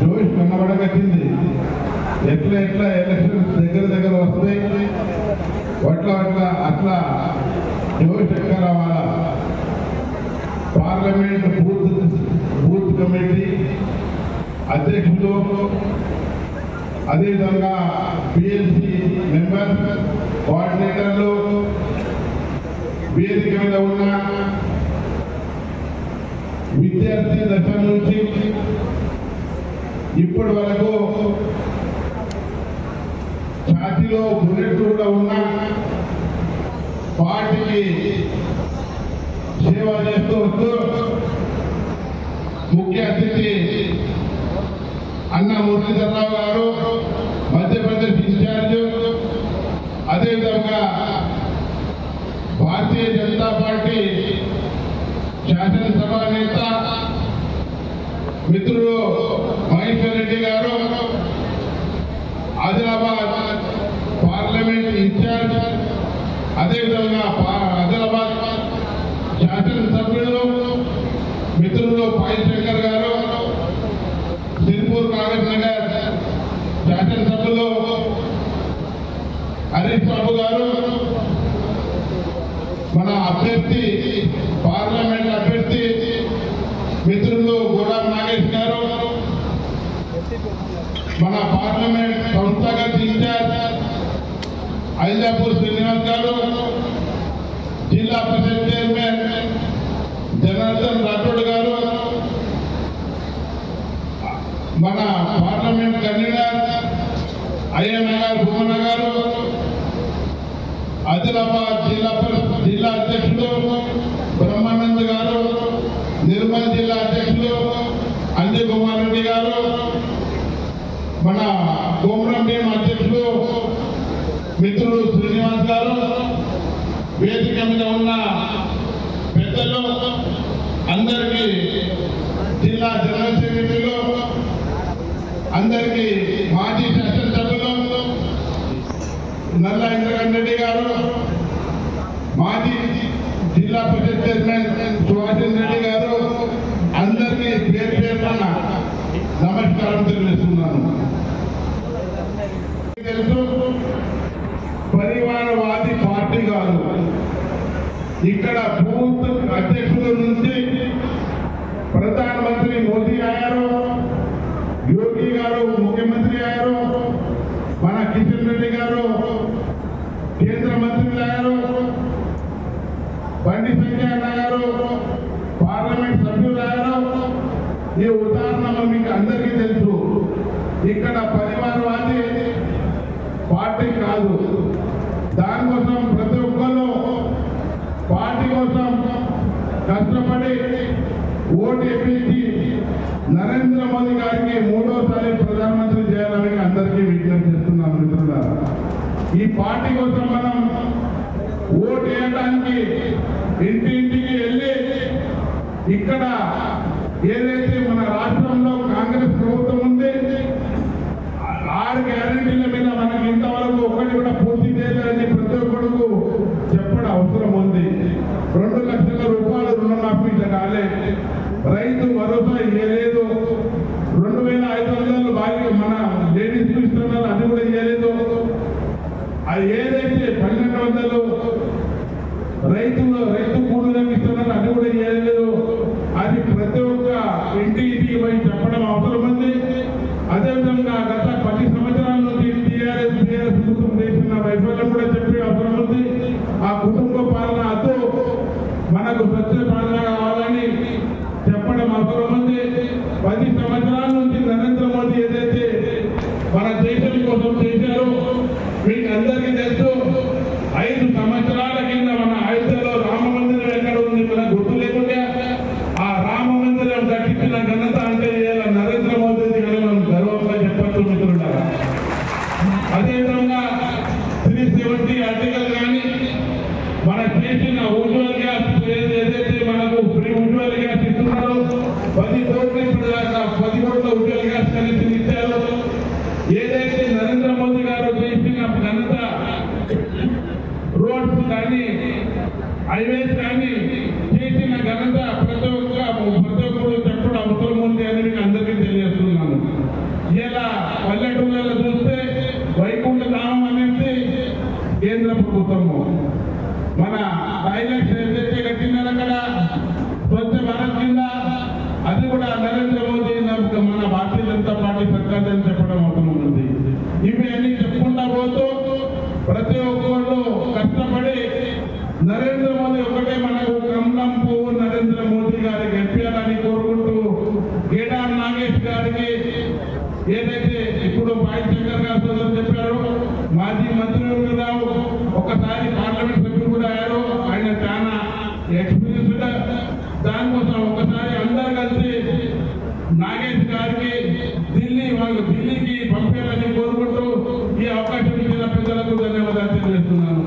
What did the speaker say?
జోష్ కనబడగట్టింది. ఎట్లా ఎట్లా ఎలక్షన్స్ దగ్గర వస్తాయి, అట్లా జోష్ ఎక్కడ రావాలా. పార్లమెంట్ బూత్ కమిటీ అధ్యక్షులు, అదేవిధంగా పిఎల్సి మెంబర్, కోఆర్డినేటర్లు, వేదిక మీద ఉన్న విద్యార్థి దశ నుంచి ఇప్పటి వరకు ఛాతీలో బుల్లెట్ కూడా ఉన్న పార్టీకి సేవ చేస్తూ వస్తూ ముఖ్య అతిథి అన్న మురళీధరరావు గారు, మధ్యప్రదేశ్ ఇన్ఛార్జ్, అదేవిధంగా భారతీయ జనతా పార్టీ శాసనసభ నేత మిత్రులు మహేశ్వర్ రెడ్డి గారు, ఆదిలాబాద్ పార్లమెంట్ ఇన్ఛార్జ్, అదేవిధంగా ఆదిలాబాద్ శాసనసభ్యులు మిత్రులు పాయి శంకర్ గారు, సిర్పూర్ కాంగ్రెస్ నగర్ శాసనసభ్యులు హరీష్ బాబు గారు, మన అభ్యర్థి పార్లమెంట్ అభ్యర్థి మిత్రులు గోడాం నాగేష్ గారు, మన పార్లమెంట్ సంస్థాగత ఇన్ఛార్జ్ ఐజాపూర్ శ్రీనివాస్ గారు, జిల్లా పరిషత్ చైర్మన్ జనార్దన్ రాఠోడ్ గారు, మన పార్లమెంట్ కన్వీనర్ అయ్యన్న గారు భూమన్న గారు, ఆదిలాబాద్ జిల్లా అధ్యక్షుడు బ్రహ్మానంద్ గారు, నిర్మల్ జిల్లా అధ్యక్షులు అంజయ్ కుమార్ రెడ్డి గారు, మన కోమరం భీం అధ్యక్షులు మిత్రులు శ్రీనివాస్ గారు, వేదిక మీద ఉన్న పెద్దలు అందరికీ, జిల్లా జనరల్ సెక్రటరీలు అందరికీ, మాజీ శాసనసభ్యులు నల్ల ఇంద్రకరణ్ రెడ్డి గారు, మాజీ జిల్లా పరిషత్ చైర్మన్ సుభాష్ రెడ్డి గారు, అందరికీ పేరు పేరున నమస్కారం తెలియజేస్తున్నాను. తెలుసు, పరివారవాది పార్టీ కాదు. ఇక్కడ బూత్ అధ్యక్షుల నుంచి ప్రధానమంత్రి మోదీ అయ్యారు, యోగి గారు ముఖ్యమంత్రి అయ్యారు, మన కిషన్ రెడ్డి గారు కేంద్ర మంత్రులు అయ్యారు, బండి సంజయ్ అన్న గారు పార్లమెంట్ సభ్యులు అయ్యారు. ఈ ఉదాహరణ మీకు అందరికీ తెలుసు. ఇక్కడ పరివారవాది పార్టీ కాదు. దానికోసం ప్రతి ఒక్కరు పార్టీ కోసం కష్టపడి ఓటు వేయించి నరేంద్ర మోదీ గారికి 3వ సారి ప్రధానమంత్రి చేయాలని అందరికీ విజ్ఞప్తి చేస్తున్నాను మిత్రులు. ఈ పార్టీ కోసం మనం ఓటు వేయడానికి ఇంటింటికి వెళ్ళి ఇక్కడ ఏదైతే మన రాష్ట్రంలో కాంగ్రెస్ ప్రభుత్వం ఉంది 6 గ్యారెంటీల మీద మనకి ఇంతవరకు ఒకటి కూడా పూర్తి చేయలేదని ప్రతి ఒక్కరికి చెప్పడం అవసరం ఉంది. 2 లక్షల రూపాయలు రుణమాఫీ కాలే, రైతు భరోసా ఇవ్వలేదు, 2500 భార్య మన లేడీస్ ఇస్తున్నారు అది కూడా ఇవ్వలేదు. అది ఏదైతే 1200 రైతు కూలీలకు ఇస్తున్నారు అది కూడా ఇవ్వలేదు. అది ప్రతి ఒక్క ఇంటికి పోయి చెప్పడం అవసరం ఉంది. అదేవిధంగా గత 10 సంవత్సరాల నుంచి టీఆర్ఎస్ కుటుంబం చేసిన వైఫల్యం కూడా చెప్పే అవసరం ఉంది. ఆ కుటుంబ పాలన అతో మనకు స్వచ్ఛ పాలన కావాలని చెప్పడం అవసరం ఉంది. 10 సంవత్సరాల నుంచి నరేంద్ర మోదీ ఏదైతే మన దేశం కోసం చేశారో మీకు అందరికీ తెలుసు. 5 సంవత్సరాల కింద మన అయోధ్యలో రామ మందిరం ఎక్కడ ఉంది మన గుర్తు లేకుండా ఆ రామ మందిరం కట్టించిన ఘనత అంటే ఇలా నరేంద్ర మోదీది కానీ మనం గర్వంగా చెప్పచ్చు మిత్రులారా. అదేవిధంగా 370 ఆర్టికల్ కానీ మన చేసిన ఉజ్వల్ గ్యాస్ ఏదైతే మనకు ఫ్రీ ఉజ్వల్ గ్యాస్ ఇస్తున్నారో 10 కోట్ల ఉజ్వల్ గ్యాస్ కనెక్షన్ ఇచ్చారు. ఏదైతే నరేంద్ర మోదీ గారు చేసిన ఘనత రోడ్స్ కానీ హైవేస్ కానీ చేసిన ఘనత ప్రతి ఒక్కరు చెప్పడం అవసరం ఉంది అని మీకు అందరికీ తెలియజేస్తున్నాను. ఇలా పల్లెటూళ్ళలో చూస్తే వైకుంఠ ధామం అనేది కేంద్ర ప్రభుత్వము, మన 5 లక్షలు ఏదైతే కట్టినారు అక్కడ స్వచ్ఛ భారత్ కింద అది కూడా నరేంద్ర మోదీ మన భారతీయ జనతా పార్టీ సర్కార్ అని చెప్పడం అవసరం ఉంది. ఇవి అన్ని చెప్పుకుంటా పోతూ ప్రతి ఒక్కళ్ళు కష్టపడి నరేంద్ర మోదీ ఒకటే మనకు కమలం పువ్వు నరేంద్ర మోదీ గారికి గెలిపించాలని కోరుకుంటూ గేడా నాగేష్ గారికి ఏదైతే ఇప్పుడు పాయింట్ శంకర్ గారు సోదరు చెప్పారో మాజీ మంత్రి రావు ఒకసారి పార్లమెంట్ సభ్యులు కూడా అయ్యారు. ఆయన చాలా ఎక్స్పీరియన్స్. దానికోసం ఒకసారి అందరు కలిసి నాగేష్ గారికి ఢిల్లీకి పంపాలని కోరుకుంటూ ఈ అవకాశం ఇచ్చిన పెద్దలకు ధన్యవాదాలు తెలియజేస్తున్నాను.